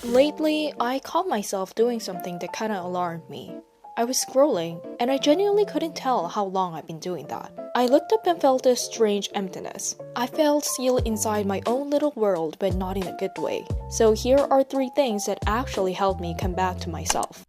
Lately, I caught myself doing something that kinda alarmed me. I was scrolling, and I genuinely couldn't tell how long I'd been doing that. I looked up and felt this strange emptiness. I felt sealed inside my own little world, but not in a good way. So here are 3 things that actually helped me come back to myself.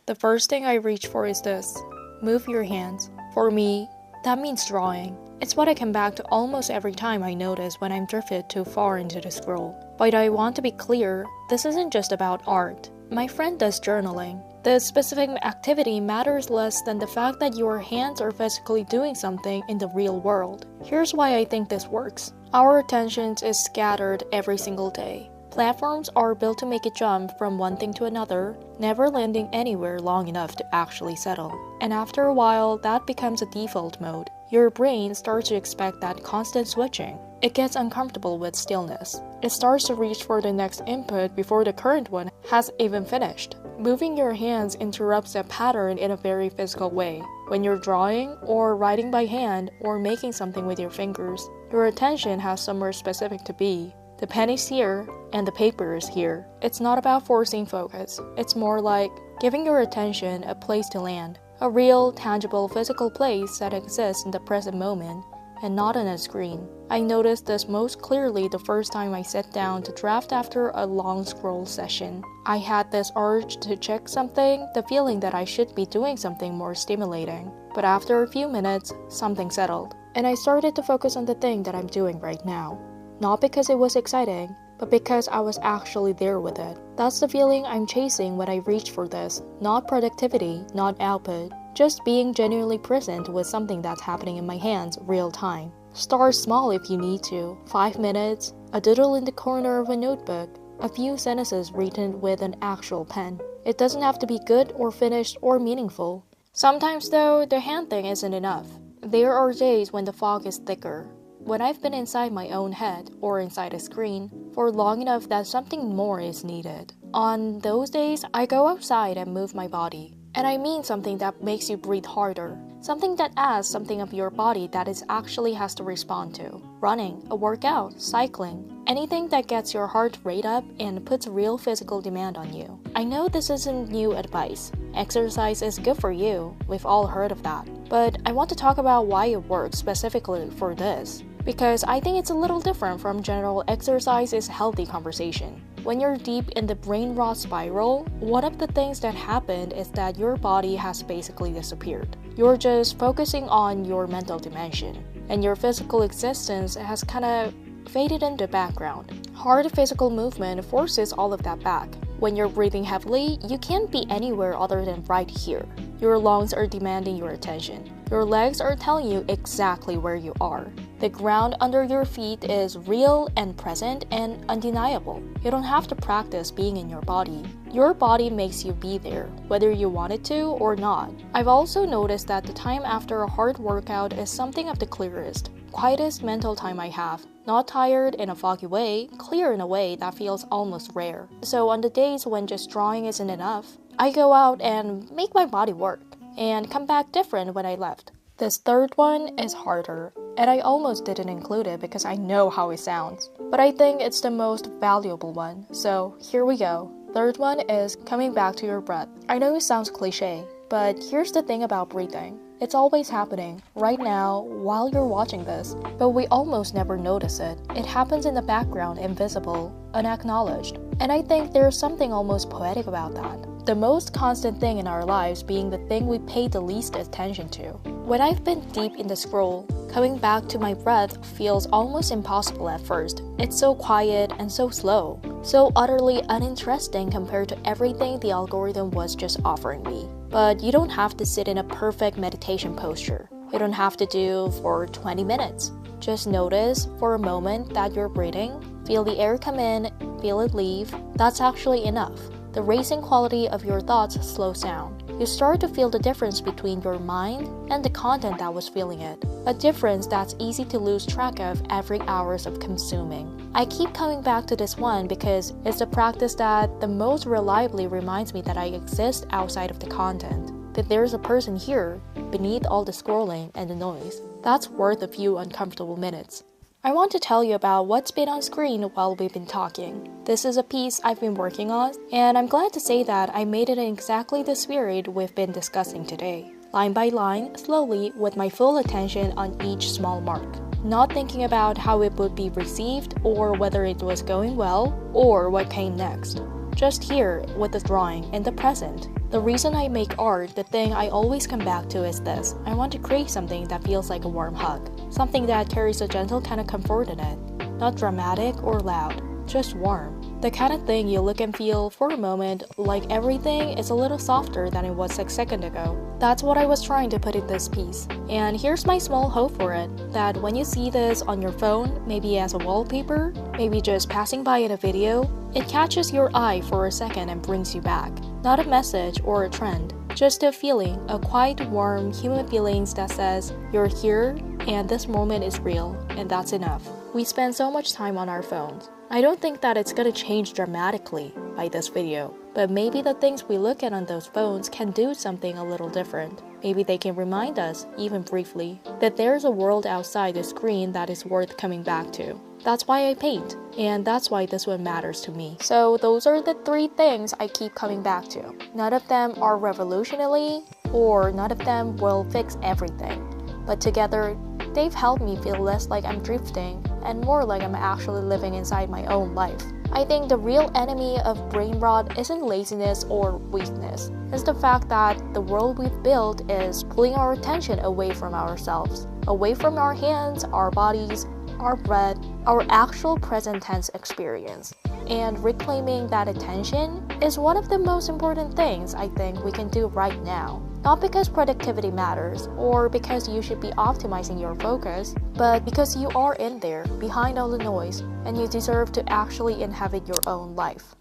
The first thing I reach for is this: move your hands. For me, that means drawing. It's what I come back to almost every time I notice when I'm drifted too far into the scroll. But I want to be clear, this isn't just about art. My friend does journaling. The specific activity matters less than the fact that your hands are physically doing something in the real world. Here's why I think this works. Our attention is scattered every single day. Platforms are built to make it jump from one thing to another, never landing anywhere long enough to actually settle. And after a while, that becomes a default mode. Your brain starts to expect that constant switching. It gets uncomfortable with stillness. It starts to reach for the next input before the current one has even finished. Moving your hands interrupts that pattern in a very physical way. When you're drawing, or writing by hand, or making something with your fingers, your attention has somewhere specific to be. The pen is here, and the paper is here. It's not about forcing focus. It's more like giving your attention a place to land. A real, tangible, physical place that exists in the present moment, and not on a screen. I noticed this most clearly the first time I sat down to draft after a long scroll session. I had this urge to check something, the feeling that I should be doing something more stimulating. But after a few minutes, something settled, and I started to focus on the thing that I'm doing right now. Not because it was exciting, but because I was actually there with it. That's the feeling I'm chasing when I reach for this. Not productivity, not output. Just being genuinely present with something that's happening in my hands real time. Start small if you need to. 5 minutes, a doodle in the corner of a notebook, a few sentences written with an actual pen. It doesn't have to be good or finished or meaningful. Sometimes though, the hand thing isn't enough. There are days when the fog is thicker. When I've been inside my own head, or inside a screen, for long enough that something more is needed. On those days, I go outside and move my body. And I mean something that makes you breathe harder. Something that asks something of your body that it actually has to respond to. Running, a workout, cycling. Anything that gets your heart rate up and puts real physical demand on you. I know this isn't new advice. Exercise is good for you. We've all heard of that. But I want to talk about why it works specifically for this. Because I think it's a little different from general exercise is healthy conversation. When you're deep in the brain rot spiral, one of the things that happened is that your body has basically disappeared. You're just focusing on your mental dimension, and your physical existence has kinda faded into the background. Hard physical movement forces all of that back. When you're breathing heavily, you can't be anywhere other than right here. Your lungs are demanding your attention. Your legs are telling you exactly where you are. The ground under your feet is real and present and undeniable. You don't have to practice being in your body. Your body makes you be there, whether you want it to or not. I've also noticed that the time after a hard workout is something of the clearest, quietest mental time I have. Not tired in a foggy way, clear in a way that feels almost rare. So on the days when just drawing isn't enough, I go out and make my body work, and come back different when I left. This third one is harder, and I almost didn't include it because I know how it sounds. But I think it's the most valuable one, so here we go. Third one is coming back to your breath. I know it sounds cliche, but here's the thing about breathing. It's always happening, right now, while you're watching this, but we almost never notice it. It happens in the background, invisible, unacknowledged. And I think there's something almost poetic about that. The most constant thing in our lives being the thing we pay the least attention to. When I've been deep in the scroll, coming back to my breath feels almost impossible at first. It's so quiet and so slow, so utterly uninteresting compared to everything the algorithm was just offering me. But you don't have to sit in a perfect meditation posture. You don't have to do for 20 minutes. Just notice for a moment that you're breathing, feel the air come in, feel it leave. That's actually enough. The racing quality of your thoughts slows down. You start to feel the difference between your mind and the content that was feeling it. A difference that's easy to lose track of every hours of consuming. I keep coming back to this one because it's a practice that the most reliably reminds me that I exist outside of the content. That there's a person here, beneath all the scrolling and the noise. That's worth a few uncomfortable minutes. I want to tell you about what's been on screen while we've been talking. This is a piece I've been working on, and I'm glad to say that I made it in exactly the spirit we've been discussing today. Line by line, slowly, with my full attention on each small mark. Not thinking about how it would be received, or whether it was going well, or what came next. Just here, with the drawing, in the present. The reason I make art, the thing I always come back to is this. I want to create something that feels like a warm hug. Something that carries a gentle kind of comfort in it. Not dramatic or loud, just warm. The kind of thing you look and feel for a moment like everything is a little softer than it was a second ago. That's what I was trying to put in this piece. And here's my small hope for it, that when you see this on your phone, maybe as a wallpaper, maybe just passing by in a video, it catches your eye for a second and brings you back. Not a message or a trend, just a feeling, a quiet, warm, human feelings that says, you're here and this moment is real, and that's enough. We spend so much time on our phones. I don't think that it's gonna change dramatically by this video, but maybe the things we look at on those phones can do something a little different. Maybe they can remind us, even briefly, that there's a world outside the screen that is worth coming back to. That's why I paint, and that's why this one matters to me. So those are the 3 things I keep coming back to. None of them are revolutionary, or none of them will fix everything. But together, they've helped me feel less like I'm drifting and more like I'm actually living inside my own life. I think the real enemy of brain rot isn't laziness or weakness. It's the fact that the world we've built is pulling our attention away from ourselves, away from our hands, our bodies, our breath, our actual present tense experience. And reclaiming that attention is one of the most important things I think we can do right now. Not because productivity matters, or because you should be optimizing your focus, but because you are in there, behind all the noise, and you deserve to actually inhabit your own life.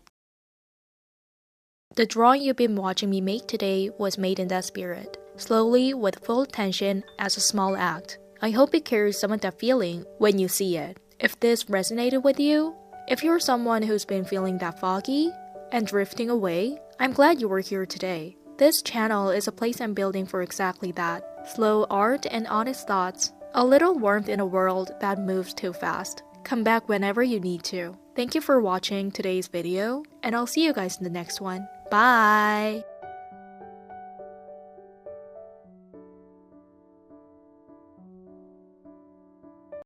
The drawing you've been watching me make today was made in that spirit, slowly with full attention as a small act. I hope it carries some of that feeling when you see it. If this resonated with you, if you're someone who's been feeling that foggy and drifting away, I'm glad you were here today. This channel is a place I'm building for exactly that. Slow art and honest thoughts. A little warmth in a world that moves too fast. Come back whenever you need to. Thank you for watching today's video, and I'll see you guys in the next one. Bye!